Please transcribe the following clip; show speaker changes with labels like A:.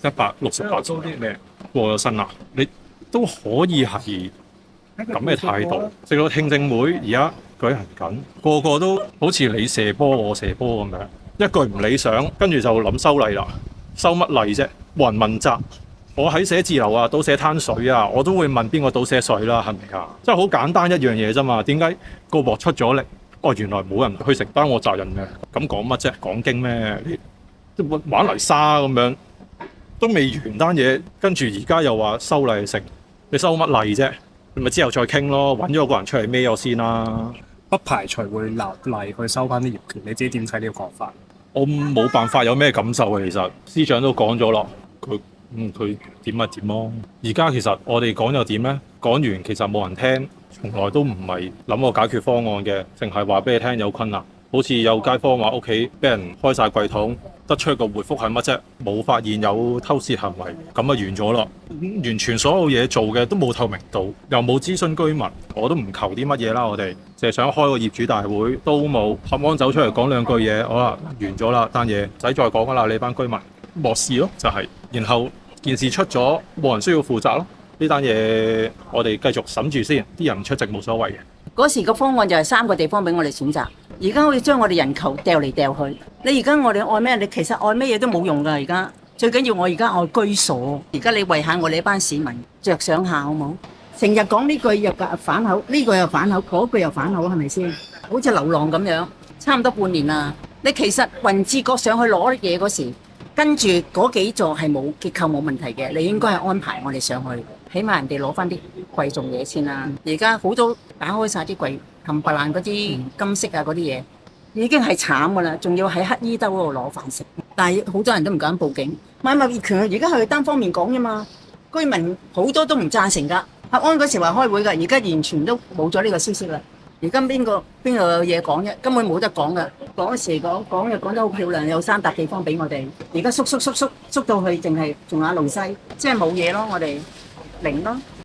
A: 168
B: 租啲咩？
A: 過咗身啦，你都可以係咁嘅態度。直到聽證會而家舉行緊，個個都好似你射波我射波咁樣，一句唔理想，跟住就諗修例啦。修乜例啫？冇人問責。我喺寫字樓啊，倒瀉攤水啊，我都會問邊個倒瀉水啦，係咪啊？即係好簡單一樣嘢啫嘛。點解個鑊出咗力？哦，原來冇人去承擔我責任嘅。咁講乜啫？講經咩？你玩泥沙咁樣，都未完單嘢，跟住而家又話修例成，你修乜例啫？你咪之後再傾咯，揾咗個人出嚟孭咗先啦。
B: 不排除會立例去收翻啲業權，你自己點睇呢個講法？
A: 我冇辦法有咩感受啊，其實司長都講咗咯，佢點咪點咯。而家其實我哋講又點呢？講完其實冇人聽，從來都唔係諗個解決方案嘅，淨係話俾你聽有困難。好似有街坊話屋企俾人開晒櫃桶，得出個回覆係乜啫？冇發現有偷竊行為，咁啊完咗咯。完全所有嘢做嘅都冇透明度，又冇諮詢居民，我都唔求啲乜嘢啦。我哋淨係想開個業主大會都冇，合安走出嚟講兩句嘢，好啦，完咗啦，單嘢唔使再講噶啦，你班居民漠視咯，就係。然後件事出咗，冇人需要負責咯。呢單嘢我哋繼續審住先，啲人唔出席冇所謂嘅。
C: 嗰時個方案就係3個地方俾我哋選擇，而家可以將我哋人球掉嚟掉去。你而家我哋愛咩？你其實愛咩嘢都冇用㗎。而家最緊要我而家愛居所。而家你為下我哋一班市民着想下好冇？成日講呢句又反口，呢句又反口，嗰句又反口，係咪先？好似流浪咁樣，差唔多半年啦。你其實雲志國上去攞嘢嗰時，跟住嗰幾座係冇結構冇問題嘅，你應該係安排我哋上去，起碼人哋攞翻啲貴重嘢先啦。而家好多打開晒啲櫃，冚唪唥嗰啲金飾啊嗰啲嘢，已經係慘噶啦，仲要喺乞衣兜嗰度攞飯食。但係好多人都唔敢報警，買賣業權而家係單方面講啫嘛，居民好多都唔贊成㗎。合安嗰時話開會㗎，而家完全都冇咗呢個消息啦。而家邊個有嘢講啫？根本冇得講㗎。講時講又講得好漂亮，有3笪地方俾我哋。而家縮到去，淨係仲有路西，即係冇嘢咯。我哋零咯。